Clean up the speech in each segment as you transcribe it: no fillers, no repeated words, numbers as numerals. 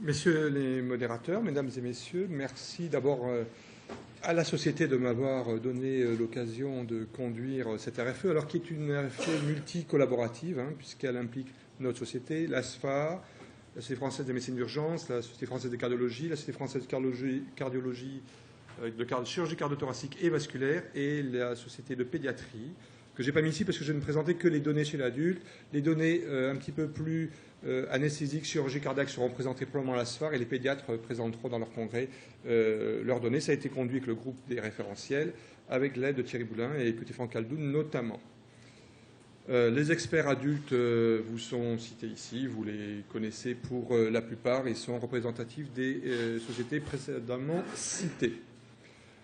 Messieurs les modérateurs, mesdames et messieurs, merci d'abord à la société de m'avoir donné l'occasion de conduire cette RFE, alors qui est une RFE multi-collaborative, puisqu'elle implique notre société, l'ASFA, la Société française des médecines d'urgence, la Société française de cardiologie, la Société française de cardiologie, de chirurgie cardio-thoracique et vasculaire, et la Société de pédiatrie, que je n'ai pas mis ici parce que je ne présentais que les données chez l'adulte. Les données un petit peu plus anesthésiques, chirurgie cardiaque seront présentées probablement à l'ASFAR, et les pédiatres présenteront dans leur congrès leurs données. Ça a été conduit avec le groupe des référentiels, avec l'aide de Thierry Boulin et Petit-Franck Caldoun notamment. Les experts adultes vous sont cités ici, vous les connaissez pour la plupart et sont représentatifs des sociétés précédemment citées.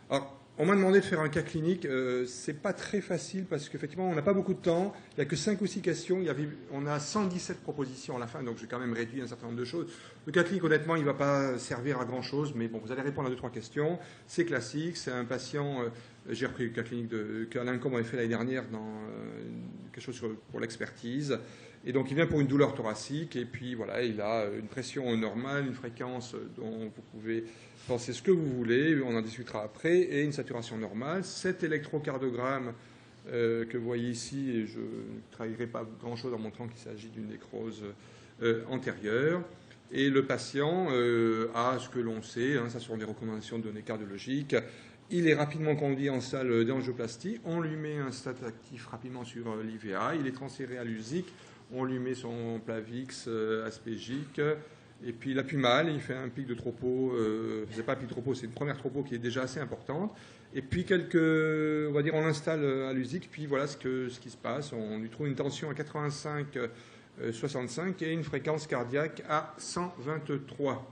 Alors, on m'a demandé de faire un cas clinique. C'est pas très facile parce qu'effectivement, on n'a pas beaucoup de temps. Il n'y a que 5 ou 6 questions. On a 117 propositions à la fin, donc j'ai quand même réduit un certain nombre de choses. Le cas clinique, honnêtement, il ne va pas servir à grand-chose, mais bon, vous allez répondre à 2-3 questions. C'est classique. C'est un patient. J'ai repris le cas clinique qu'Alain Combe avait fait l'année dernière dans quelque chose pour l'expertise. Et donc, il vient pour une douleur thoracique, et puis voilà, il a une pression normale, une fréquence dont vous pouvez penser ce que vous voulez, on en discutera après, et une saturation normale. Cet électrocardiogramme que vous voyez ici, et je ne travaillerai pas grand-chose en montrant qu'il s'agit d'une nécrose antérieure. Et le patient a ce que l'on sait, ça sont des recommandations de données cardiologiques. Il est rapidement conduit en salle d'angioplastie, on lui met un stat actif rapidement sur l'IVA, il est transféré à l'USIC, on lui met son Plavix aspégique, et puis il appuie mal, il fait un pic de tropo, c'est pas un pic de tropo, c'est une première tropo qui est déjà assez importante, et puis on va dire on l'installe à l'USIC, puis voilà ce qui se passe, on lui trouve une tension à 85-65 et une fréquence cardiaque à 123.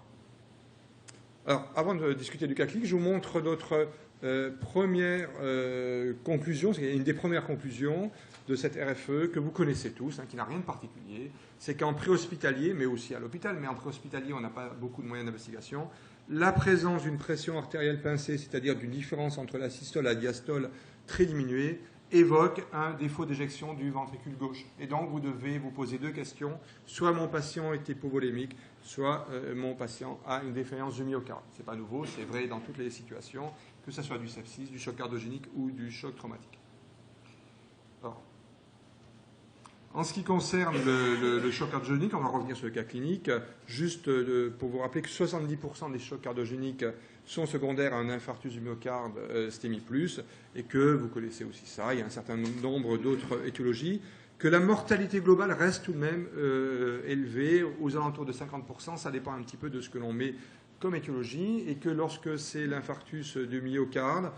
Alors, avant de discuter du cas clinique, je vous montre notre première conclusion, c'est une des premières conclusions de cette RFE que vous connaissez tous, qui n'a rien de particulier. C'est qu'en préhospitalier, mais aussi à l'hôpital, mais en préhospitalier, on n'a pas beaucoup de moyens d'investigation, la présence d'une pression artérielle pincée, c'est-à-dire d'une différence entre la systole et la diastole très diminuée, évoque un défaut d'éjection du ventricule gauche. Et donc, vous devez vous poser 2 questions. Soit mon patient est hypovolémique, soit mon patient a une défaillance du myocarde. Ce n'est pas nouveau, c'est vrai dans toutes les situations, que ce soit du sepsis, du choc cardiogénique ou du choc traumatique. Alors, en ce qui concerne le choc cardiogénique, on va revenir sur le cas clinique, juste pour vous rappeler que 70% des chocs cardiogéniques sont secondaires à un infarctus du myocarde STEMI+, et que, vous connaissez aussi ça, il y a un certain nombre d'autres étiologies, que la mortalité globale reste tout de même élevée, aux alentours de 50%, ça dépend un petit peu de ce que l'on met comme étiologie, et que lorsque c'est l'infarctus du myocarde,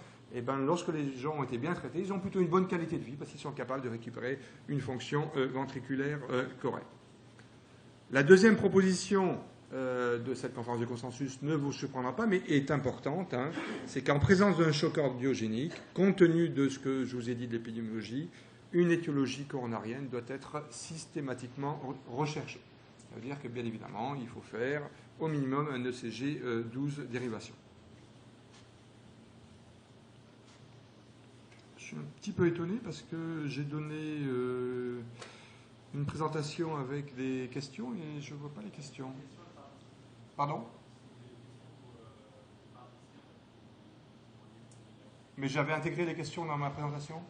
lorsque les gens ont été bien traités, ils ont plutôt une bonne qualité de vie parce qu'ils sont capables de récupérer une fonction ventriculaire correcte. La deuxième proposition de cette conférence de consensus ne vous surprendra pas, mais est importante, c'est qu'en présence d'un choc cardiogénique, compte tenu de ce que je vous ai dit de l'épidémiologie, une étiologie coronarienne doit être systématiquement recherchée. Ça veut dire que, bien évidemment, il faut faire au minimum un ECG 12 dérivations. Je suis un petit peu étonné parce que j'ai donné une présentation avec des questions et je ne vois pas les questions. Pardon ? Mais j'avais intégré les questions dans ma présentation ?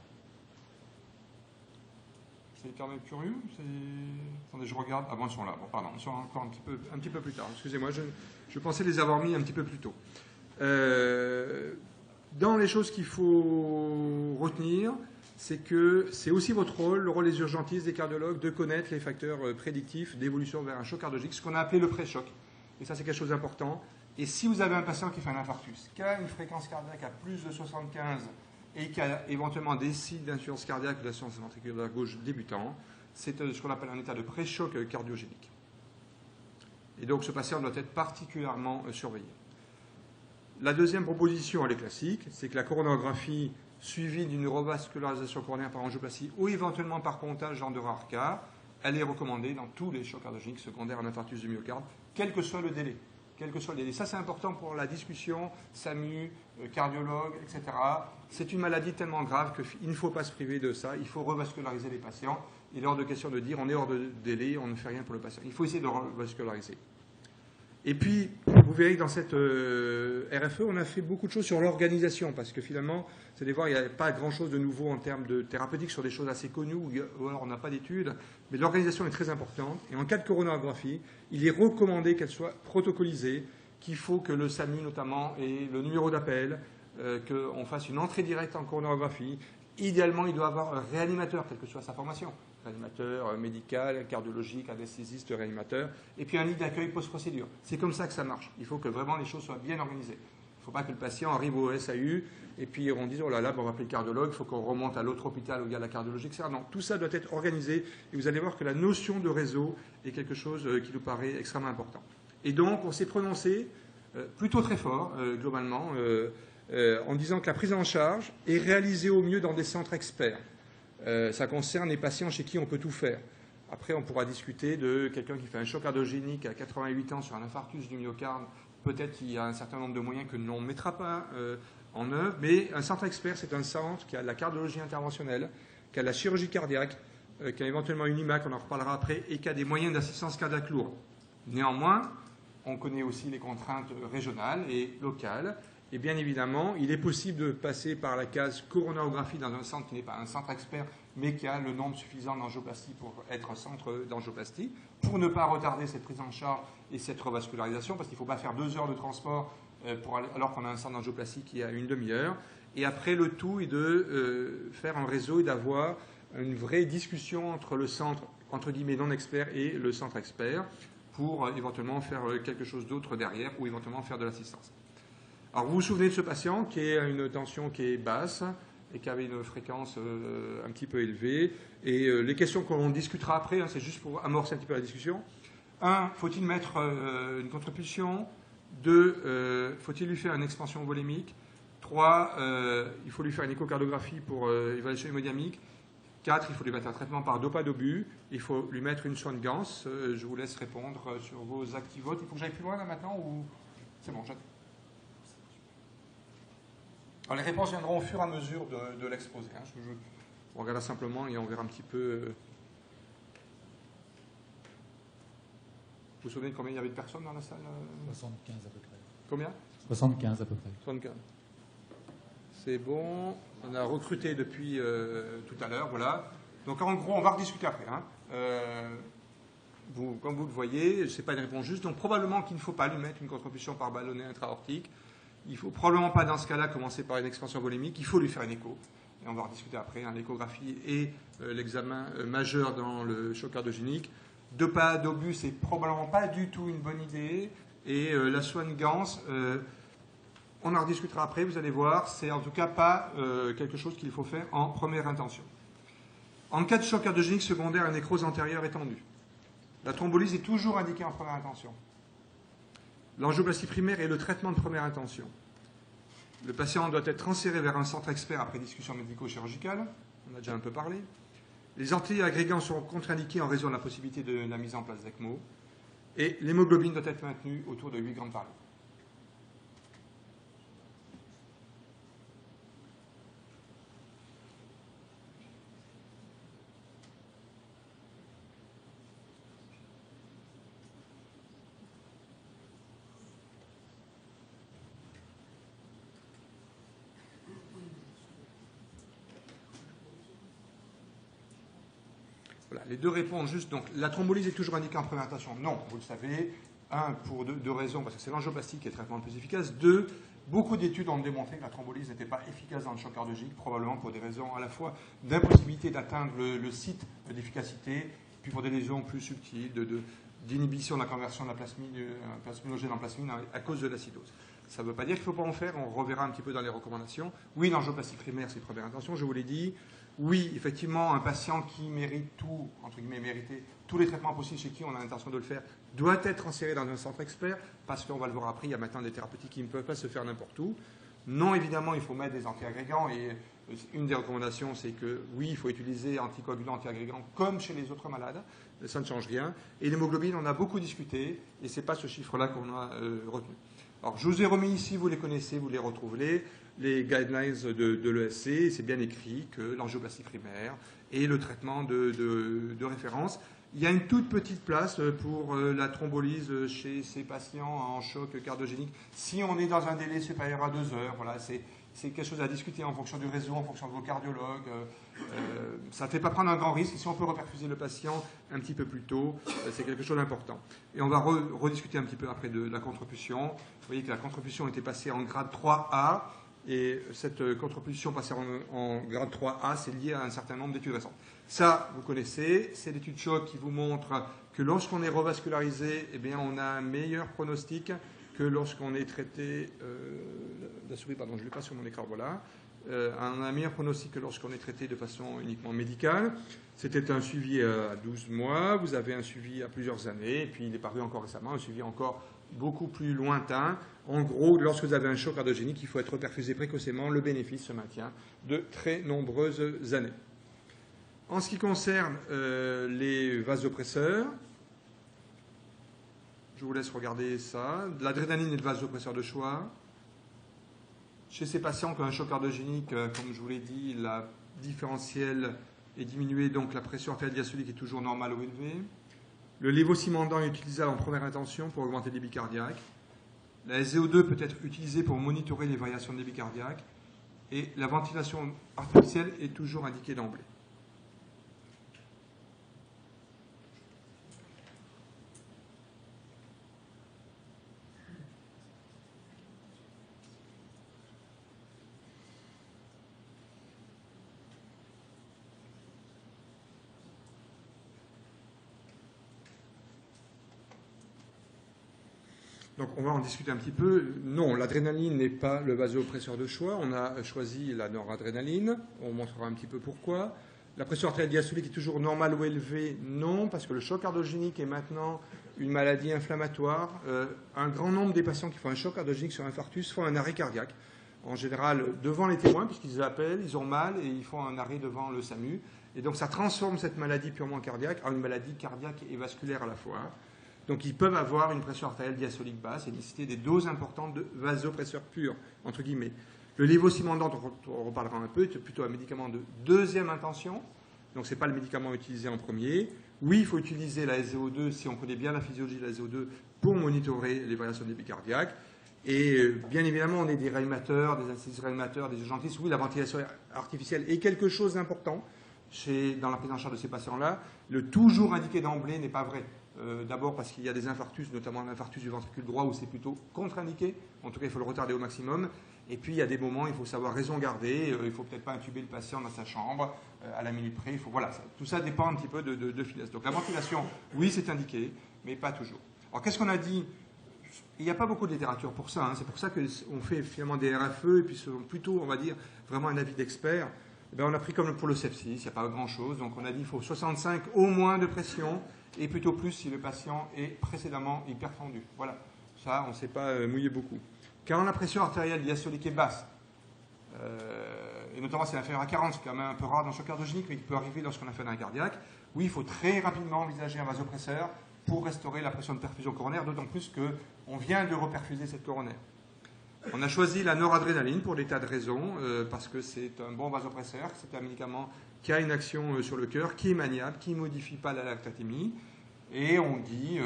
C'est quand même curieux. Attendez, je regarde. Ah bon, ils sont là. Bon, pardon, ils sont encore un petit peu plus tard. Excusez-moi, je pensais les avoir mis un petit peu plus tôt. Dans les choses qu'il faut retenir, c'est que c'est aussi votre rôle, le rôle des urgentistes, des cardiologues, de connaître les facteurs prédictifs d'évolution vers un choc cardiologique, ce qu'on a appelé le pré-choc. Et ça, c'est quelque chose d'important. Et si vous avez un patient qui fait un infarctus, qui a une fréquence cardiaque à plus de 75 et qui a éventuellement des signes d'insuffisance cardiaque ou d'insuffisance ventriculaire gauche débutant, c'est ce qu'on appelle un état de pré-choc cardiogénique. Et donc, ce patient doit être particulièrement surveillé. La deuxième proposition, elle est classique, c'est que la coronographie suivie d'une revascularisation coronaire par angioplastie ou éventuellement par pontage dans de rares cas, elle est recommandée dans tous les chocs cardiogéniques secondaires à l'infarctus du myocarde, quel que soit le délai. Ça, c'est important pour la discussion, SAMU, cardiologue, etc. C'est une maladie tellement grave qu'il ne faut pas se priver de ça. Il faut revasculariser les patients. Il est hors de question de dire on est hors de délai, on ne fait rien pour le patient. Il faut essayer de revasculariser. Et puis, vous verrez que dans cette RFE, on a fait beaucoup de choses sur l'organisation, parce que finalement, vous allez voir, il n'y a pas grand-chose de nouveau en termes de thérapeutique sur des choses assez connues, ou alors on n'a pas d'études, mais l'organisation est très importante. Et en cas de coronarographie, il est recommandé qu'elle soit protocolisée, qu'il faut que le SAMU notamment ait le numéro d'appel, qu'on fasse une entrée directe en coronarographie. Idéalement, il doit avoir un réanimateur, quelle que soit sa formation. Réanimateur médical, cardiologique, anesthésiste, réanimateur, et puis un lit d'accueil post-procédure. C'est comme ça que ça marche. Il faut que vraiment les choses soient bien organisées. Il ne faut pas que le patient arrive au SAU et puis on dise « Oh là là, on va appeler le cardiologue, il faut qu'on remonte à l'autre hôpital où il y a la cardiologie, etc. » Non, tout ça doit être organisé et vous allez voir que la notion de réseau est quelque chose qui nous paraît extrêmement important. Et donc, on s'est prononcé plutôt très fort, globalement, en disant que la prise en charge est réalisée au mieux dans des centres experts. Ça concerne les patients chez qui on peut tout faire. Après, on pourra discuter de quelqu'un qui fait un choc cardiogénique à 88 ans sur un infarctus du myocarde. Peut-être qu'il y a un certain nombre de moyens que l'on ne mettra pas en œuvre. Mais un centre expert, c'est un centre qui a de la cardiologie interventionnelle, qui a de la chirurgie cardiaque, qui a éventuellement une IMAC, on en reparlera après, et qui a des moyens d'assistance cardiaque lourde. Néanmoins, on connaît aussi les contraintes régionales et locales. Et bien évidemment, il est possible de passer par la case coronarographie dans un centre qui n'est pas un centre expert, mais qui a le nombre suffisant d'angioplastie pour être centre d'angioplastie, pour ne pas retarder cette prise en charge et cette revascularisation, parce qu'il ne faut pas faire 2 heures de transport alors qu'on a un centre d'angioplastie qui a une demi-heure. Et après, le tout est de faire un réseau et d'avoir une vraie discussion entre le centre, entre guillemets, non expert et le centre expert, pour éventuellement faire quelque chose d'autre derrière, ou éventuellement faire de l'assistance. Alors, vous vous souvenez de ce patient qui a une tension qui est basse et qui avait une fréquence un petit peu élevée. Et les questions qu'on discutera après, c'est juste pour amorcer un petit peu la discussion. 1, faut-il mettre une contrepulsion? 2, faut-il lui faire une expansion volémique? 3, il faut lui faire une échocardiographie pour évaluation hémodynamique. 4, il faut lui mettre un traitement par dopa-dobu. Il faut lui mettre une soin de Gans. Je vous laisse répondre sur vos activotes. Il faut que j'aille plus loin là maintenant ou c'est bon, j'attends. Alors, les réponses viendront au fur et à mesure de l'exposé. Hein. On regardera simplement et on verra un petit peu. Vous vous souvenez de combien il y avait de personnes dans la salle? 75 à peu près. Combien? 75 à peu près. 75. C'est bon. On a recruté depuis tout à l'heure. Voilà. Donc, en gros, on va rediscuter après. Hein. Comme vous le voyez, ce n'est pas une réponse juste. Donc, probablement qu'il ne faut pas lui mettre une contribution par ballonnet intra-aortique. Il ne faut probablement pas, dans ce cas-là, commencer par une expansion volémique. Il faut lui faire une écho. Et on va rediscuter après. Hein, l'échographie et l'examen majeur dans le choc cardiogénique. Dopa d'obus, c'est probablement pas du tout une bonne idée. Et la soin de Gans, on en rediscutera après, vous allez voir. C'est en tout cas pas quelque chose qu'il faut faire en première intention. En cas de choc cardiogénique secondaire à nécrose antérieure étendue, la thrombolyse est toujours indiquée en première intention. L'angioplastie primaire est le traitement de première intention. Le patient doit être transféré vers un centre expert après discussion médico-chirurgicale. On a déjà un peu parlé. Les antiagrégants sont contre-indiqués en raison de la possibilité de la mise en place d'ECMO. Et l'hémoglobine doit être maintenue autour de 8 grammes par litre. Voilà, les deux répondent juste. Donc, la thrombolyse est toujours indiquée en première intention. Non, vous le savez. 1, pour deux raisons, parce que c'est l'angioplastie qui est le traitement le plus efficace. 2, beaucoup d'études ont démontré que la thrombolyse n'était pas efficace dans le choc cardiologique, probablement pour des raisons à la fois d'impossibilité d'atteindre le site d'efficacité, puis pour des lésions plus subtiles, d'inhibition de la conversion de la plasminogène en plasmine à cause de l'acidose. Ça ne veut pas dire qu'il ne faut pas en faire, on reverra un petit peu dans les recommandations. Oui, l'angioplastie primaire, c'est première intention, je vous l'ai dit. Oui, effectivement, un patient qui mérite tout, entre guillemets, mériter tous les traitements possibles chez qui on a l'intention de le faire, doit être transféré dans un centre expert, parce qu'on va le voir après, il y a maintenant des thérapeutiques qui ne peuvent pas se faire n'importe où. Non, évidemment, il faut mettre des antiagrégants, et une des recommandations, c'est que oui, il faut utiliser anticoagulants, antiagrégants, comme chez les autres malades, ça ne change rien. Et l'hémoglobine, on a beaucoup discuté, et ce n'est pas ce chiffre-là qu'on a retenu. Alors, je vous ai remis ici, vous les connaissez, vous les retrouvez, les guidelines de l'ESC, c'est bien écrit que l'angioplastie primaire est le traitement de référence. Il y a une toute petite place pour la thrombolyse chez ces patients en choc cardiogénique. Si on est dans un délai supérieur à 2 heures, voilà, c'est quelque chose à discuter en fonction du réseau, en fonction de vos cardiologues. Ça ne fait pas prendre un grand risque. Si on peut reperfuser le patient un petit peu plus tôt, c'est quelque chose d'important. Et on va rediscuter un petit peu après de la contrepulsion. Vous voyez que la contrepulsion était passée en grade 3A. Et cette contrepulsion passée en grade 3A, c'est lié à un certain nombre d'études récentes. Ça, vous connaissez, c'est l'étude choc qui vous montre que lorsqu'on est revascularisé, eh bien, on a un meilleur pronostic que lorsqu'on est traité... la souris, pardon, je ne l'ai pas sur mon écran, voilà. On a un meilleur pronostic que lorsqu'on est traité de façon uniquement médicale. C'était un suivi à 12 mois, vous avez un suivi à plusieurs années, et puis il est paru encore récemment, un suivi encore beaucoup plus lointain. En gros, lorsque vous avez un choc cardiogénique, il faut être perfusé précocement. Le bénéfice se maintient de très nombreuses années. En ce qui concerne les vasopresseurs, je vous laisse regarder ça. L'adrénaline est le vasopresseur de choix. Chez ces patients qui ont un choc cardiogénique, comme je vous l'ai dit, la différentielle est diminuée, donc la pression artérielle diastolique est toujours normale ou élevée. Le lévocimandant est utilisable en première intention pour augmenter le débit cardiaque. La SVO2 peut être utilisée pour monitorer les variations de débit cardiaque. Et la ventilation artificielle est toujours indiquée d'emblée. Donc on va en discuter un petit peu. Non, l'adrénaline n'est pas le vasopresseur de choix. On a choisi la noradrénaline. On montrera un petit peu pourquoi. La pression artérielle diastolique est toujours normale ou élevée? Non, parce que le choc cardiogénique est maintenant une maladie inflammatoire. Un grand nombre des patients qui font un choc cardiogénique sur infarctus font un arrêt cardiaque. En général, devant les témoins, puisqu'ils appellent, ils ont mal et ils font un arrêt devant le SAMU. Et donc ça transforme cette maladie purement cardiaque en une maladie cardiaque et vasculaire à la fois. Donc ils peuvent avoir une pression artérielle diastolique basse et nécessiter des doses importantes de vasopresseurs purs, entre guillemets. Le lévocimandant, dont on reparlera un peu, est plutôt un médicament de deuxième intention. Donc ce n'est pas le médicament utilisé en premier. Oui, il faut utiliser la SVO2 si on connaît bien la physiologie de la SVO2 pour monitorer les variations de débit cardiaque. Et bien évidemment, on est des réanimateurs, des anesthésistes réanimateurs, des urgentistes. Oui, la ventilation artificielle est quelque chose d'important dans la prise en charge de ces patients-là. Le toujours indiqué d'emblée n'est pas vrai. D'abord parce qu'il y a des infarctus, notamment l'infarctus du ventricule droit, où c'est plutôt contre-indiqué. En tout cas, il faut le retarder au maximum. Et puis, il y a des moments, il faut savoir raison garder. Il ne faut peut-être pas intuber le patient dans sa chambre à la minute près. Voilà, tout ça dépend un petit peu de finesse. Donc, la ventilation, oui, c'est indiqué, mais pas toujours. Alors, qu'est-ce qu'on a dit? Il n'y a pas beaucoup de littérature pour ça. C'est pour ça qu'on fait finalement des RFE, et puis plutôt, on va dire, vraiment un avis d'expert. On a pris comme pour le sepsis, il n'y a pas grand-chose. Donc, on a dit qu'il faut 65 au moins de pression, et plutôt plus si le patient est précédemment hypertendu. Voilà, ça, on ne s'est pas mouillé beaucoup. Quand la pression artérielle diastolique est basse, et notamment si elle est inférieure à 40, c'est quand même un peu rare dans le choc cardiogénique, mais qui peut arriver lorsqu'on a fait un arrêt cardiaque, oui, il faut très rapidement envisager un vasopresseur pour restaurer la pression de perfusion coronaire, d'autant plus qu'on vient de reperfuser cette coronaire. On a choisi la noradrénaline pour des tas de raisons, parce que c'est un bon vasopresseur, c'est un médicament qui a une action sur le cœur, qui est maniable, qui ne modifie pas la lactatémie. Et on dit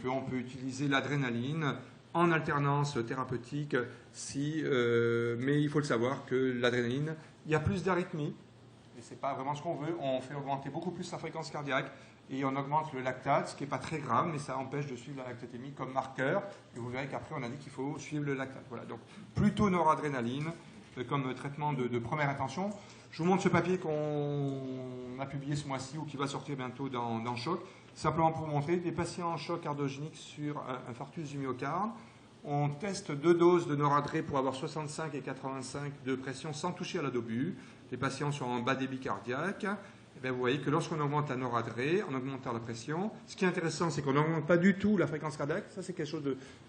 qu'on peut utiliser l'adrénaline en alternance thérapeutique, mais il faut le savoir que l'adrénaline, il y a plus d'arythmie, et ce n'est pas vraiment ce qu'on veut. On fait augmenter beaucoup plus la fréquence cardiaque, et on augmente le lactate, ce qui n'est pas très grave, mais ça empêche de suivre la lactatémie comme marqueur. Et vous verrez qu'après, on a dit qu'il faut suivre le lactate. Voilà, donc plutôt noradrénaline comme traitement de première intention. Je vous montre ce papier qu'on a publié ce mois-ci ou qui va sortir bientôt dans Choc, simplement pour vous montrer des patients en choc cardiogénique sur infarctus du myocarde. On teste 2 doses de noradré pour avoir 65 et 85 de pression sans toucher à la dobu. Les patients sont en bas débit cardiaque. Et bien vous voyez que lorsqu'on augmente la noradré, on augmente la pression. Ce qui est intéressant, c'est qu'on n'augmente pas du tout la fréquence cardiaque. Ça, c'est quelque chose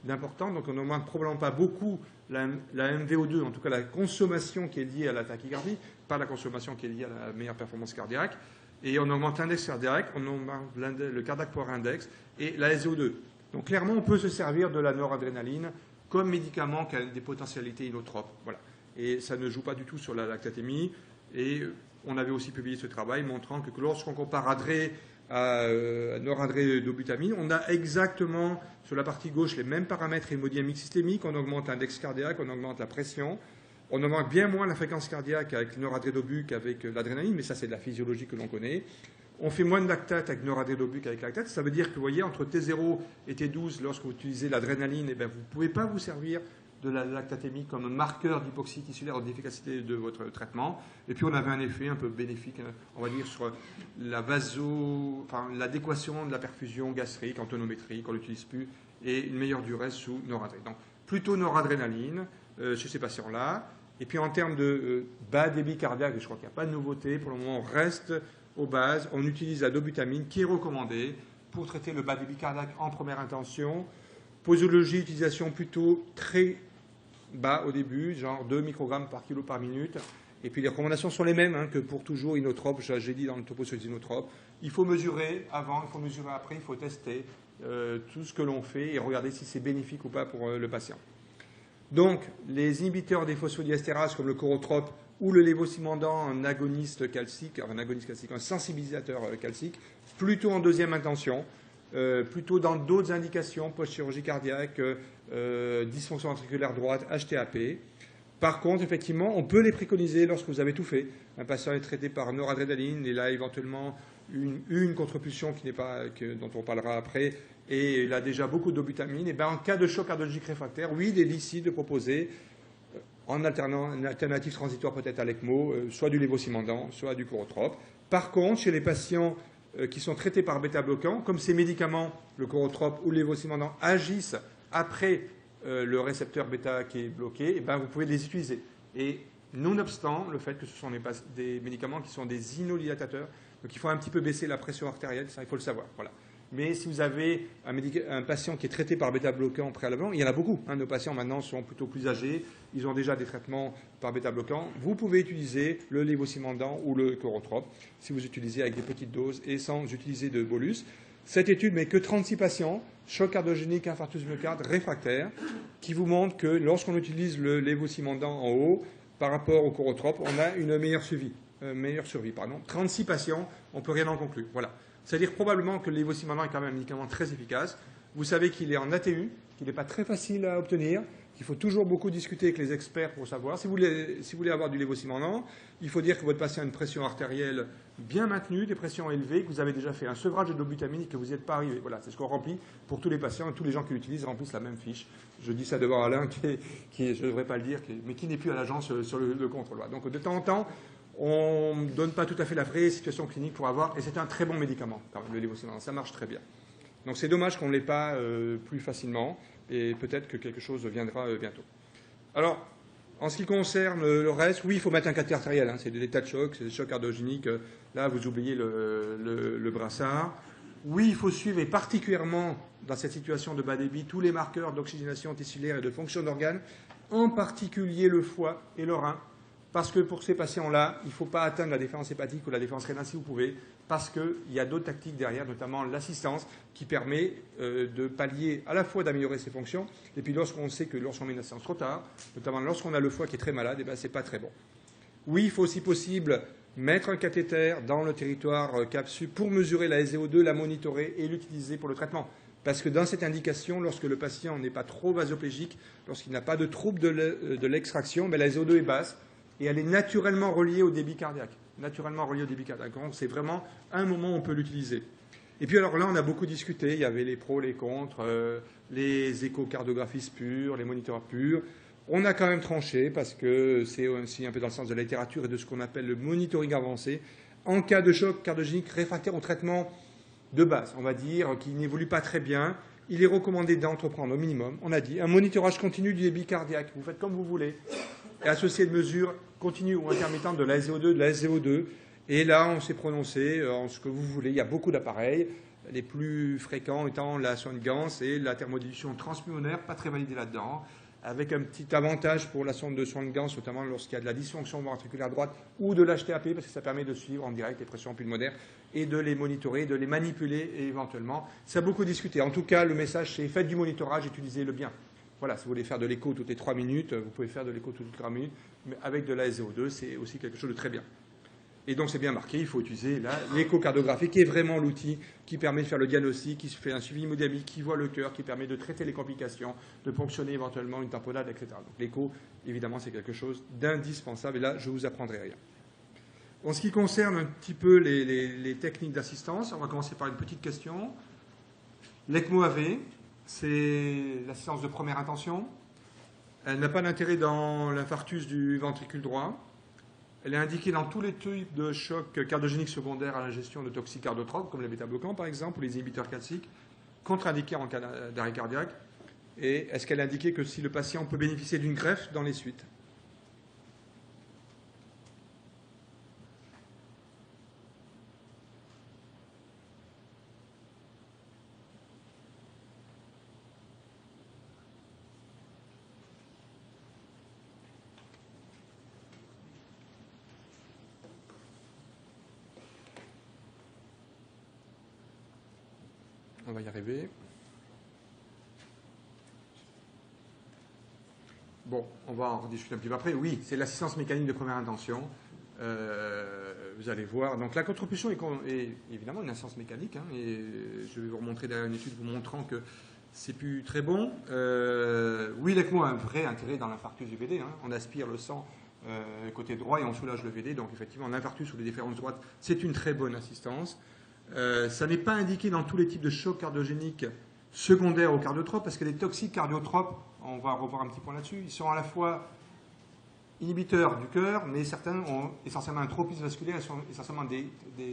d'important. Donc, on n'augmente probablement pas beaucoup la MVO2, en tout cas la consommation qui est liée à la tachycardie, pas la consommation qui est liée à la meilleure performance cardiaque. Et on augmente l'index cardiaque, on augmente le cardiac power index et la SVO2. Donc, clairement, on peut se servir de la noradrénaline comme médicament qui a des potentialités inotropes. Voilà. Et ça ne joue pas du tout sur la lactatémie. Et on avait aussi publié ce travail montrant que lorsqu'on compare adré à noradrénaline, on a exactement sur la partie gauche les mêmes paramètres hémodynamiques systémiques. On augmente l'index cardiaque, on augmente la pression. On augmente bien moins la fréquence cardiaque avec le noradrénaline qu'avec l'adrénaline, mais ça c'est de la physiologie que l'on connaît. On fait moins de lactate avec noradrénaline qu'avec lactate. Ça veut dire que vous voyez, entre T0 et T12, lorsque vous utilisez l'adrénaline, eh bien, vous ne pouvez pas vous servir de la lactatémie comme marqueur d'hypoxie tissulaire ou d'efficacité de votre traitement. Et puis on avait un effet un peu bénéfique, on va dire, sur l'adéquation de la perfusion gastrique en tonométrie, qu'on n'utilise plus, et une meilleure durée sous noradrénaline. Donc plutôt noradrénaline chez ces patients-là. Et puis en termes de bas débit cardiaque, je crois qu'il n'y a pas de nouveauté, pour le moment on reste aux bases, on utilise la dobutamine qui est recommandée pour traiter le bas débit cardiaque en première intention. Posologie, utilisation plutôt très bas au début, genre 2 microgrammes par kilo par minute. Et puis les recommandations sont les mêmes que pour toujours inotrope, j'ai dit dans le topo sur les inotropes. Il faut mesurer avant, il faut mesurer après, il faut tester tout ce que l'on fait et regarder si c'est bénéfique ou pas pour le patient. Donc, les inhibiteurs des phosphodiesterase comme le chorotrope ou le lévosimendan, un agoniste calcique, un sensibilisateur calcique, plutôt en deuxième intention, plutôt dans d'autres indications, post-chirurgie cardiaque, dysfonction ventriculaire droite, HTAP. Par contre, effectivement, on peut les préconiser lorsque vous avez tout fait. Un patient est traité par noradrénaline, et là, éventuellement, une contrepulsion dont on parlera après, et il a déjà beaucoup de dobutamine. Et bien, en cas de choc cardiologique réfractaire, oui, il est licite de proposer, en alternant une alternative transitoire peut-être à l'ECMO, soit du lévosimendan, soit du chorotrope. Par contre, chez les patients qui sont traités par bêta-bloquants, comme ces médicaments, le chorotrope ou le lévosimendan, agissent après le récepteur bêta qui est bloqué, et ben vous pouvez les utiliser. Et nonobstant le fait que ce sont des médicaments qui sont des inodilatateurs, donc il faut un petit peu baisser la pression artérielle, ça il faut le savoir. Voilà. Mais si vous avez un patient qui est traité par bêta-bloquant préalablement, il y en a beaucoup. Nos patients maintenant sont plutôt plus âgés, ils ont déjà des traitements par bêta-bloquant. Vous pouvez utiliser le lévosimendan ou le chorotrope si vous utilisez avec des petites doses et sans utiliser de bolus. Cette étude met que 36 patients, choc cardiogénique, infarctus du myocarde, réfractaires, qui vous montre que lorsqu'on utilise le lévosimendan en haut, par rapport au chorotrope, on a une meilleure survie. 36 patients, on ne peut rien en conclure. Voilà. C'est-à-dire probablement que le lévosimendan est quand même un médicament très efficace. Vous savez qu'il est en ATU, qu'il n'est pas très facile à obtenir, qu'il faut toujours beaucoup discuter avec les experts pour savoir. Si vous voulez avoir du lévosimendan, il faut dire que votre patient a une pression artérielle bien maintenue, des pressions élevées, que vous avez déjà fait un sevrage de dobutamine et que vous n'y êtes pas arrivé. Voilà, c'est ce qu'on remplit pour tous les patients et tous les gens qui l'utilisent remplissent la même fiche. Je dis ça devant Alain, je ne devrais pas le dire, mais qui n'est plus à l'agence sur le contrôle. Donc de temps en temps, on ne donne pas tout à fait la vraie situation clinique pour avoir, et c'est un très bon médicament, le lévosimendan, ça marche très bien. Donc c'est dommage qu'on ne l'ait pas plus facilement, et peut-être que quelque chose viendra bientôt. Alors, en ce qui concerne le reste, oui, il faut mettre un cathé artériel, c'est de l'état de choc, c'est des chocs cardiogéniques, là vous oubliez le brassard. Oui, il faut suivre, et particulièrement dans cette situation de bas débit, tous les marqueurs d'oxygénation tissulaire et de fonction d'organes, en particulier le foie et le rein. Parce que pour ces patients-là, il ne faut pas atteindre la défense hépatique ou la défense rénale si vous pouvez, parce qu'il y a d'autres tactiques derrière, notamment l'assistance, qui permet de pallier à la fois d'améliorer ses fonctions, et puis lorsqu'on sait que lorsqu'on met une assistance trop tard, notamment lorsqu'on a le foie qui est très malade, eh ben, ce n'est pas très bon. Oui, il faut aussi possible mettre un cathéter dans le territoire capsule pour mesurer la SO2, la monitorer et l'utiliser pour le traitement. Parce que dans cette indication, lorsque le patient n'est pas trop vasoplégique, lorsqu'il n'a pas de trouble de l'extraction, ben, la SO2 est basse, et elle est naturellement reliée au débit cardiaque. Donc c'est vraiment un moment où on peut l'utiliser. Et puis alors là, on a beaucoup discuté, il y avait les pros, les contre, les échocardiographistes purs, les moniteurs purs. On a quand même tranché, parce que c'est aussi un peu dans le sens de la littérature et de ce qu'on appelle le monitoring avancé. En cas de choc cardiogénique réfractaire au traitement de base, on va dire, qui n'évolue pas très bien, il est recommandé d'entreprendre au minimum, on a dit, un monitorage continu du débit cardiaque. Vous faites comme vous voulez. Et associé de mesures continues ou intermittentes de la SO2, de la SO2. Et là, on s'est prononcé en ce que vous voulez. Il y a beaucoup d'appareils, les plus fréquents étant la sonde Gans et la thermodilution transpulmonaire, pas très validée là-dedans, avec un petit avantage pour la sonde de sonde Gans, notamment lorsqu'il y a de la dysfonction ventriculaire droite ou de l'HTAP, parce que ça permet de suivre en direct les pressions pulmonaires et de les monitorer, de les manipuler éventuellement. Ça a beaucoup discuté. En tout cas, le message, c'est faites du monitorage, utilisez-le bien. Voilà, si vous voulez faire de l'écho toutes les 3 minutes, vous pouvez faire de l'écho toutes les 3 minutes, mais avec de la SO2, c'est aussi quelque chose de très bien. Et donc c'est bien marqué, il faut utiliser l'échocardiographie, qui est vraiment l'outil qui permet de faire le diagnostic, qui fait un suivi hémodynamique, qui voit le cœur, qui permet de traiter les complications, de ponctionner éventuellement une tamponade, etc. Donc l'écho, évidemment, c'est quelque chose d'indispensable. Et là, je ne vous apprendrai rien. En ce qui concerne un petit peu les techniques d'assistance, on va commencer par une petite question. L'ECMO AV, c'est l'assistance de première intention. Elle n'a pas d'intérêt dans l'infarctus du ventricule droit. Elle est indiquée dans tous les types de chocs cardiogéniques secondaires à l'ingestion de toxiques cardiotropes, comme les bêta-bloquants par exemple, ou les inhibiteurs calciques, contre-indiqués en cas d'arrêt cardiaque. Et est-ce qu'elle est indiquée que si le patient peut bénéficier d'une greffe dans les suites? On va y arriver. Bon, on va en rediscuter un petit peu après. Oui, c'est l'assistance mécanique de première intention. Vous allez voir. Donc la contribution est évidemment une assistance mécanique. Et je vais vous remontrer derrière une étude vous montrant que c'est plus très bon. Oui, l'ECMO a un vrai intérêt dans l'infarctus du VD. On aspire le sang côté droit et on soulage le VD. Donc effectivement, l'infarctus ou les déférences droites, c'est une très bonne assistance. Ça n'est pas indiqué dans tous les types de chocs cardiogéniques secondaires aux cardiotropes, parce que les toxiques cardiotropes, on va revoir un petit point là-dessus, ils sont à la fois inhibiteurs du cœur, mais certains ont essentiellement un tropisme vasculaire et sont essentiellement des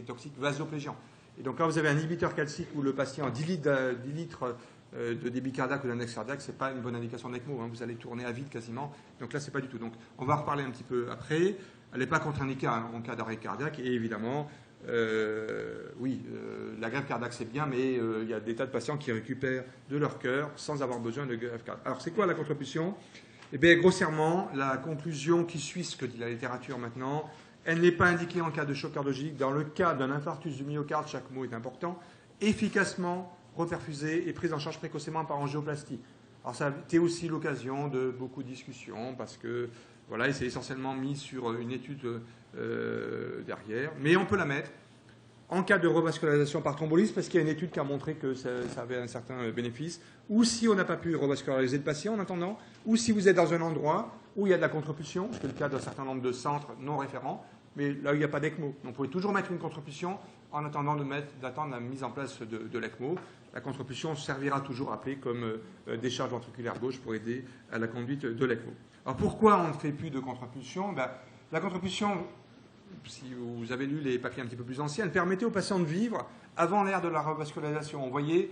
toxiques vasoplégiants. Et donc quand vous avez un inhibiteur calcique où le patient a 10 litres de débit cardiaque ou d'index cardiaque, ce n'est pas une bonne indication d'ECMO, vous allez tourner à vide quasiment. Donc là, ce n'est pas du tout. Donc on va en reparler un petit peu après. Elle n'est pas contre-indiquée en cas d'arrêt cardiaque, et évidemment, la greffe cardiaque c'est bien, mais il y a des tas de patients qui récupèrent de leur cœur sans avoir besoin de greffe cardiaque. Alors c'est quoi la contribution? Eh bien, grossièrement, la conclusion qui suit ce que dit la littérature maintenant, elle n'est pas indiquée en cas de choc cardiologique. Dans le cas d'un infarctus du myocarde, chaque mot est important, efficacement reperfusée et prise en charge précocement par angioplastie. Alors ça a été aussi l'occasion de beaucoup de discussions, parce que voilà, c'est essentiellement mis sur une étude derrière, mais on peut la mettre en cas de revascularisation par thrombolyse, parce qu'il y a une étude qui a montré que ça avait un certain bénéfice, ou si on n'a pas pu revasculariser le patient en attendant, ou si vous êtes dans un endroit où il y a de la contribution, c'est le cas d'un certain nombre de centres non référents, mais là où il n'y a pas d'ECMO. Donc vous pouvez toujours mettre une contribution en attendant d'attendre la mise en place de l'ECMO. La contribution servira toujours appelée comme décharge ventriculaire gauche pour aider à la conduite de l'ECMO. Alors pourquoi on ne fait plus de contribution? La contribution, si vous avez lu les papiers un petit peu plus anciens, elle permettait aux patients de vivre avant l'ère de la revascularisation. Vous voyez,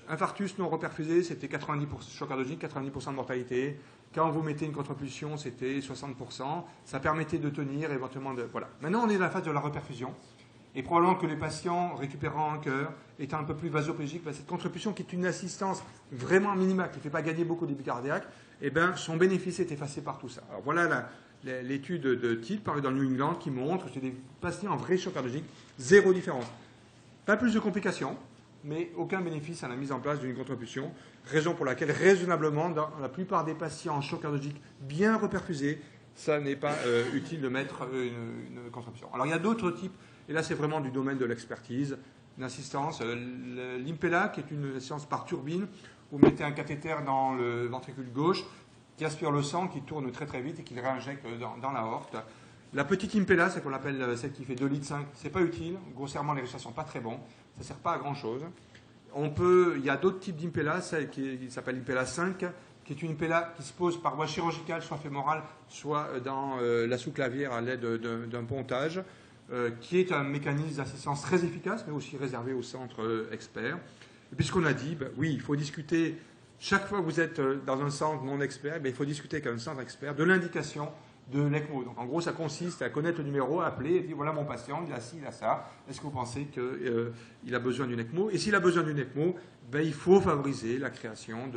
infarctus non reperfusé, c'était 90% choc cardiologique, 90% de mortalité. Quand vous mettez une contribution, c'était 60%. Ça permettait de tenir éventuellement de... Voilà. Maintenant, on est dans la phase de la reperfusion. Et probablement que les patients récupérant un cœur, étant un peu plus vasoplégiques, cette contribution qui est une assistance vraiment minimale, qui ne fait pas gagner beaucoup de débit cardiaque, eh bien, son bénéfice est effacé par tout ça. Alors voilà l'étude de titre parue dans le New England qui montre chez des patients en vrai choc cardiologique, zéro différence. Pas plus de complications, mais aucun bénéfice à la mise en place d'une contribution, raison pour laquelle, raisonnablement, dans la plupart des patients en choc cardiologique bien reperfusés, ça n'est pas utile de mettre une contribution. Alors il y a d'autres types, et là c'est vraiment du domaine de l'expertise, une assistance, l'Impella, qui est une assistance par turbine. Vous mettez un cathéter dans le ventricule gauche qui aspire le sang, qui tourne très très vite et qui le réinjecte dans l'aorte. La petite Impella, c'est qu'on appelle celle qui fait 2,5 litres, c'est pas utile. Grossièrement, les résultats sont pas très bons. Ça ne sert pas à grand chose. Il y a d'autres types d'Impella, celle qui s'appelle Impella 5, qui est une Impella qui se pose par voie chirurgicale, soit fémorale, soit dans la sous-clavière à l'aide d'un pontage, qui est un mécanisme d'assistance très efficace, mais aussi réservé aux centres experts. Et puisqu'on a dit, oui, il faut discuter, chaque fois que vous êtes dans un centre non expert, il faut discuter avec un centre expert de l'indication de l'ECMO. Donc en gros, ça consiste à connaître le numéro, à appeler, et dire voilà mon patient, il a ci, il a ça, est-ce que vous pensez qu'il a besoin d'une ECMO? Et s'il a besoin d'une ECMO, il faut favoriser la création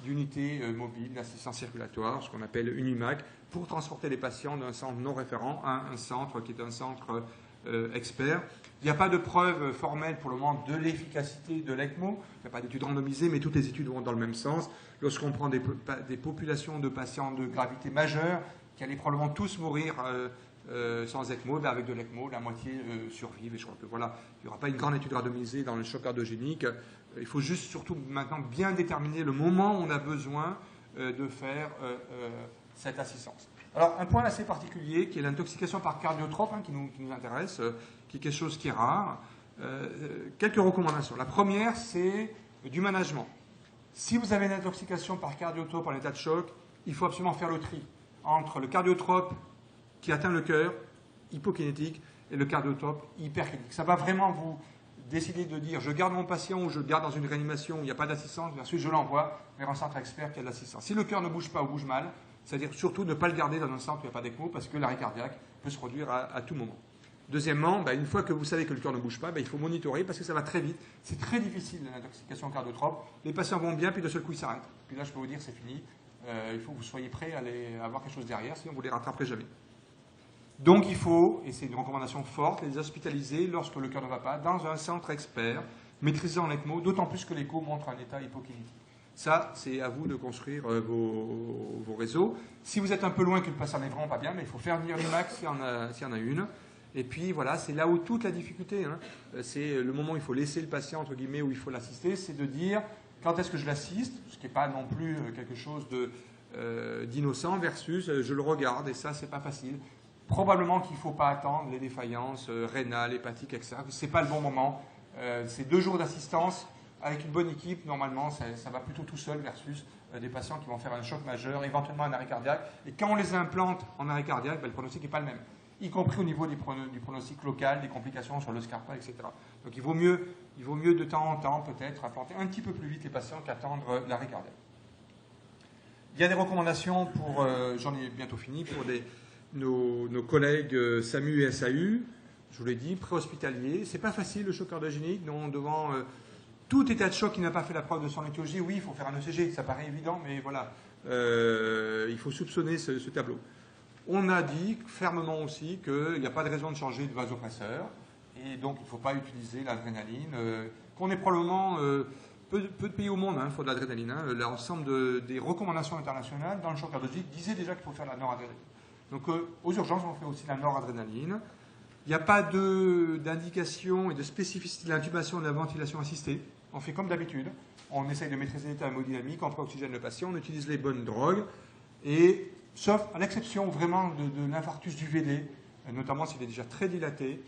d'unités mobiles d'assistance circulatoire, ce qu'on appelle une UMAC, pour transporter les patients d'un centre non référent à un centre qui est un centre expert. Il n'y a pas de preuve formelle pour le moment de l'efficacité de l'ECMO. Il n'y a pas d'études randomisées, mais toutes les études vont dans le même sens. Lorsqu'on prend des populations de patients de gravité majeure, qui allaient probablement tous mourir sans ECMO, avec de l'ECMO, la moitié survivent. Et je crois que voilà, il n'y aura pas une grande étude randomisée dans le choc cardiogénique. Il faut juste surtout maintenant bien déterminer le moment où on a besoin de faire cette assistance. Alors, un point assez particulier, qui est l'intoxication par cardiotrope, qui nous intéresse, qui est quelque chose qui est rare. Quelques recommandations. La première, c'est du management. Si vous avez une intoxication par cardiotrope en état de choc, il faut absolument faire le tri entre le cardiotrope qui atteint le cœur, hypokinétique, et le cardiotrope hyperkinétique. Ça va vraiment vous décider de dire je garde mon patient ou je le garde dans une réanimation où il n'y a pas d'assistance, versus je l'envoie vers un centre expert qui a de l'assistance. Si le cœur ne bouge pas ou bouge mal, c'est-à-dire surtout ne pas le garder dans un centre où il n'y a pas d'ECMO parce que l'arrêt cardiaque peut se produire à tout moment. Deuxièmement, une fois que vous savez que le cœur ne bouge pas, il faut monitorer parce que ça va très vite. C'est très difficile l'intoxication cardiotrope. Les patients vont bien, puis de seul coup ils s'arrêtent. Puis là, je peux vous dire, c'est fini. Il faut que vous soyez prêts à avoir quelque chose derrière, sinon vous ne les rattraperez jamais. Donc il faut, et c'est une recommandation forte, les hospitaliser lorsque le cœur ne va pas dans un centre expert, maîtrisant l'ECMO, d'autant plus que l'écho montre un état hypokinétique. Ça, c'est à vous de construire vos réseaux. Si vous êtes un peu loin que le patient n'est vraiment pas bien, il faut faire venir l'IMAX s'il y en a une. Et puis voilà, c'est là où toute la difficulté, c'est le moment où il faut laisser le patient, entre guillemets, où il faut l'assister, c'est de dire quand est-ce que je l'assiste, ce qui n'est pas non plus quelque chose d'innocent, versus je le regarde, et ça, c'est pas facile. Probablement qu'il ne faut pas attendre les défaillances rénales, hépatiques, etc. Ce n'est pas le bon moment. C'est 2 jours d'assistance. Avec une bonne équipe, normalement, ça va plutôt tout seul versus des patients qui vont faire un choc majeur, éventuellement un arrêt cardiaque. Et quand on les implante en arrêt cardiaque, le pronostic n'est pas le même, y compris au niveau du pronostic local, des complications sur le Scarpa, etc. Donc il vaut mieux de temps en temps peut-être implanter un petit peu plus vite les patients qu'attendre l'arrêt cardiaque. Il y a des recommandations pour, j'en ai bientôt fini, pour nos collègues SAMU et SAU. Je vous l'ai dit, préhospitalier. C'est pas facile le choc cardiogénique, devant tout état de choc qui n'a pas fait la preuve de son étiologie. Oui, il faut faire un ECG, ça paraît évident, mais voilà, il faut soupçonner ce tableau. On a dit fermement aussi qu'il n'y a pas de raison de changer de vasopresseur, et donc il ne faut pas utiliser l'adrénaline, qu'on est probablement peu de pays au monde, il faut de l'adrénaline. L'ensemble des recommandations internationales dans le choc cardiologique disaient déjà qu'il faut faire la noradrénaline. Donc aux urgences, on fait aussi la noradrénaline. Il n'y a pas d'indication et de spécificité de l'intubation et de la ventilation assistée. On fait comme d'habitude. On essaye de maîtriser l'état hémodynamique, on préoxygène le patient, on utilise les bonnes drogues, et sauf à l'exception vraiment de l'infarctus du VD, notamment s'il est déjà très dilaté,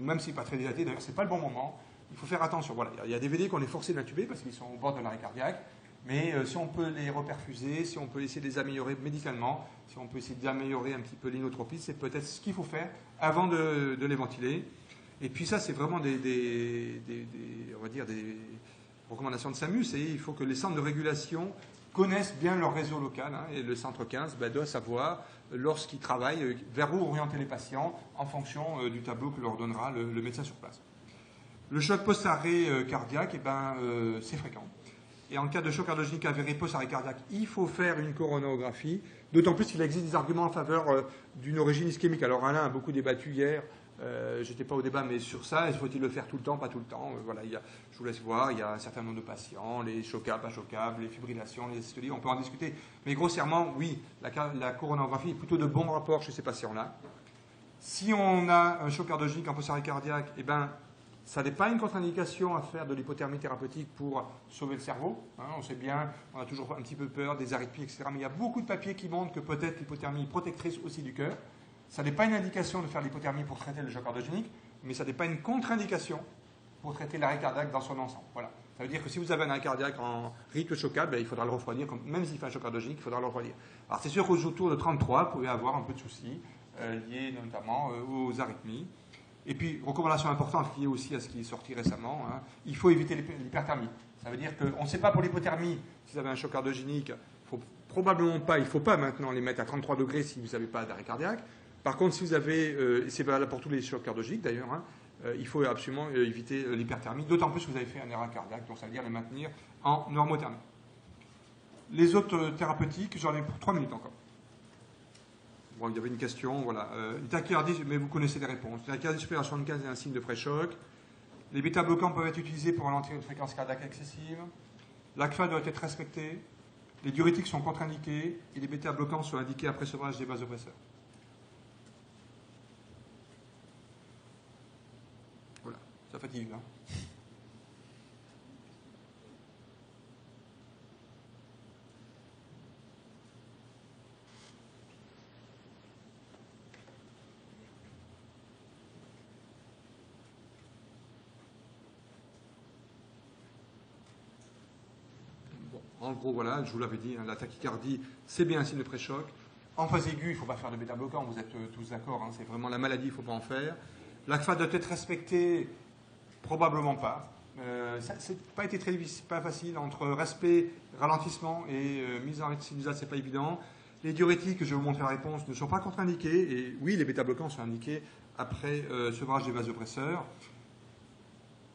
même s'il n'est pas très dilaté, d'ailleurs ce n'est pas le bon moment. Il faut faire attention. Voilà. Il y a des VD qu'on est forcé d'intuber parce qu'ils sont au bord de l'arrêt cardiaque. Mais si on peut les reperfuser, si on peut essayer de les améliorer médicalement, si on peut essayer d'améliorer un petit peu l'inotropie, c'est peut-être ce qu'il faut faire avant de les ventiler. Et puis ça, c'est vraiment on va dire des recommandations de SAMU. Il faut que les centres de régulation connaissent bien leur réseau local. Et le centre 15 doit savoir, lorsqu'il travaille, vers où orienter les patients en fonction du tableau que leur donnera le médecin sur place. Le choc post-arrêt cardiaque, c'est fréquent. Et en cas de choc cardiogénique avéré post-arrêt cardiaque, il faut faire une coronarographie, d'autant plus qu'il existe des arguments en faveur d'une origine ischémique. Alors Alain a beaucoup débattu hier, je n'étais pas au débat, mais sur ça, faut-il le faire tout le temps, pas tout le temps voilà, je vous laisse voir, il y a un certain nombre de patients, les chocables, pas chocables, les fibrillations, les dystolies, on peut en discuter. Mais grossièrement, oui, la coronarographie est plutôt de bon rapport chez ces patients-là. Si on a un choc cardiogénique en post-arrêt cardiaque, ça n'est pas une contre-indication à faire de l'hypothermie thérapeutique pour sauver le cerveau. On sait bien, on a toujours un petit peu peur des arythmies, etc. Mais il y a beaucoup de papiers qui montrent que peut-être l'hypothermie est protectrice aussi du cœur. Ça n'est pas une indication de faire l'hypothermie pour traiter le choc cardiogénique, mais ça n'est pas une contre-indication pour traiter l'arrêt cardiaque dans son ensemble. Voilà. Ça veut dire que si vous avez un arrêt cardiaque en rythme chocable, il faudra le refroidir. Même s'il fait un choc cardiogénique, il faudra le refroidir. Alors c'est sûr qu'aux autour de 33, vous pouvez avoir un peu de soucis liés notamment aux arythmies. Et puis, recommandation importante liée aussi à ce qui est sorti récemment, il faut éviter l'hyperthermie. Ça veut dire qu'on ne sait pas pour l'hypothermie, si vous avez un choc cardiogénique, il ne faut pas maintenant les mettre à 33 degrés si vous n'avez pas d'arrêt cardiaque. Par contre, si vous avez, et c'est valable pour tous les chocs cardiogéniques d'ailleurs, il faut absolument éviter l'hyperthermie, d'autant plus que vous avez fait un arrêt cardiaque, donc ça veut dire les maintenir en normothermie. Les autres thérapeutiques, j'en ai pour 3 minutes encore. Bon, il y avait une question, voilà. Une tachycardie, mais vous connaissez les réponses. Une tachycardie supérieure à 75 est un signe de pré-choc. Les bêta-bloquants peuvent être utilisés pour ralentir une fréquence cardiaque excessive. L'ACFA doit être respectée. Les diurétiques sont contre-indiqués et les bêta-bloquants sont indiqués après sevrage des vasopresseurs. fatigue, là. Bon, en gros, voilà, je vous l'avais dit, hein, la tachycardie, c'est bien un signe de préchoc. En phase aiguë, il ne faut pas faire de bêta-bloquant, vous êtes tous d'accord, hein, c'est vraiment la maladie, il ne faut pas en faire. L'ACFA doit être respectée, probablement pas. Ça n'a pas été pas facile entre respect, ralentissement et mise en rythme sinusal, c'est pas évident. Les diurétiques, je vais vous montrer la réponse, ne sont pas contre-indiqués. Et oui, les bêta-bloquants sont indiqués après sevrage des vasopresseurs.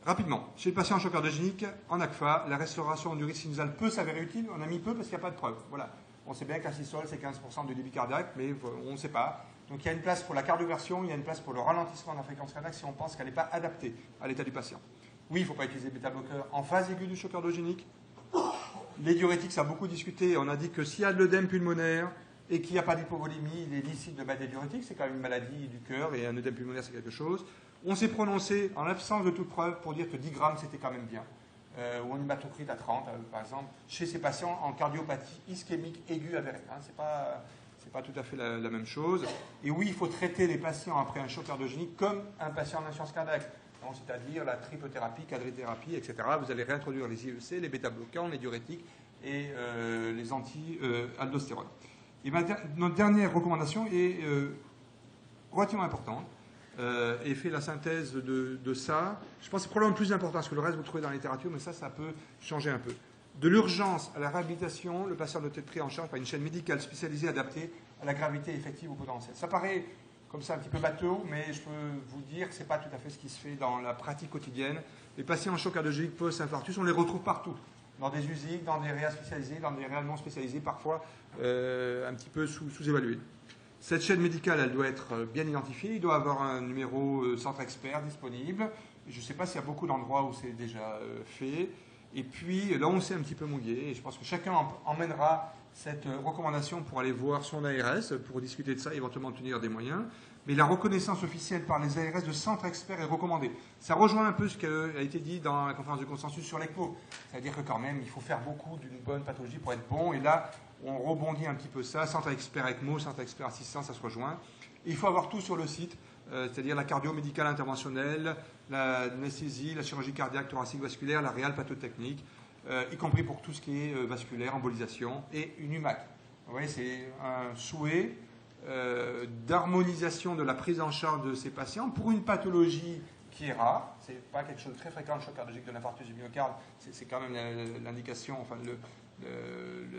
Rapidement, chez le patient en choc cardiogénique, en ACFA, la restauration du rythme sinusal peut s'avérer utile. On a mis peu parce qu'il n'y a pas de preuve. Voilà. On sait bien qu'un systole, c'est 15% de débit cardiaque, mais on ne sait pas. Donc il y a une place pour la cardioversion, il y a une place pour le ralentissement de la fréquence cardiaque si on pense qu'elle n'est pas adaptée à l'état du patient. Oui, il ne faut pas utiliser bêta-bloqueur en phase aiguë du choc cardiogénique. Les diurétiques, ça a beaucoup discuté. On a dit que s'il y a de l'œdème pulmonaire et qu'il n'y a pas d'hypovolémie, il est licite de mettre des diurétiques. C'est quand même une maladie du cœur et un œdème pulmonaire, c'est quelque chose. On s'est prononcé, en absence de toute preuve, pour dire que 10 grammes, c'était quand même bien. Ou un hématocrite à 30, par exemple, chez ces patients en cardiopathie ischémique aiguë avérée. Hein, c'est pas tout à fait la même chose. Et oui, il faut traiter les patients après un choc cardiogénique comme un patient en insuffisance cardiaque. C'est-à-dire la triple thérapie, quadrithérapie, etc. Vous allez réintroduire les IEC, les bêta-bloquants, les diurétiques et les anti-aldostérones. Et notre dernière recommandation est relativement importante et fait la synthèse de ça. Je pense que c'est probablement le plus important parce que le reste vous le trouvez dans la littérature, mais ça peut changer un peu. De l'urgence à la réhabilitation, le patient doit être pris en charge par une chaîne médicale spécialisée adaptée à la gravité effective ou potentielle. Ça paraît comme ça un petit peu bateau, mais je peux vous dire que ce n'est pas tout à fait ce qui se fait dans la pratique quotidienne. Les patients en choc cardiogénique post-infarctus, on les retrouve partout, dans des USIC, dans des réa spécialisés, dans des réa non spécialisés, parfois un petit peu sous-évalués. Cette chaîne médicale, elle doit être bien identifiée, il doit avoir un numéro centre expert disponible. Je ne sais pas s'il y a beaucoup d'endroits où c'est déjà fait. Et puis là, on s'est un petit peu mouillé, et je pense que chacun emmènera cette recommandation pour aller voir son ARS, pour discuter de ça et éventuellement obtenir des moyens. Mais la reconnaissance officielle par les ARS de centre expert est recommandée. Ça rejoint un peu ce qui a été dit dans la conférence de consensus sur l'ECMO. C'est-à-dire que quand même, il faut faire beaucoup d'une bonne pathologie pour être bon. Et là, on rebondit un petit peu ça. Centre expert ECMO, centre expert assistance, ça se rejoint. Et il faut avoir tout sur le site, c'est-à-dire la cardio médicale interventionnelle, l'anesthésie, la chirurgie cardiaque, thoracique, vasculaire, la réal pathotechnique, y compris pour tout ce qui est vasculaire, embolisation, et une UMAC. Vous voyez, c'est un souhait d'harmonisation de la prise en charge de ces patients pour une pathologie qui est rare. Ce n'est pas quelque chose de très fréquent, le choc cardiaque de l'infarctus du myocarde. C'est quand même l'indication, enfin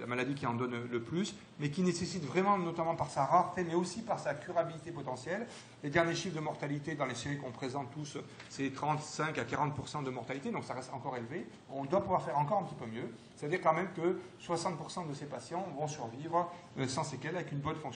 la maladie qui en donne le plus, mais qui nécessite vraiment, notamment par sa rareté, mais aussi par sa curabilité potentielle. Les derniers chiffres de mortalité dans les séries qu'on présente tous, c'est 35 à 40% de mortalité, donc ça reste encore élevé. On doit pouvoir faire encore un petit peu mieux. C'est-à-dire quand même que 60% de ces patients vont survivre sans séquelles avec une bonne fonction.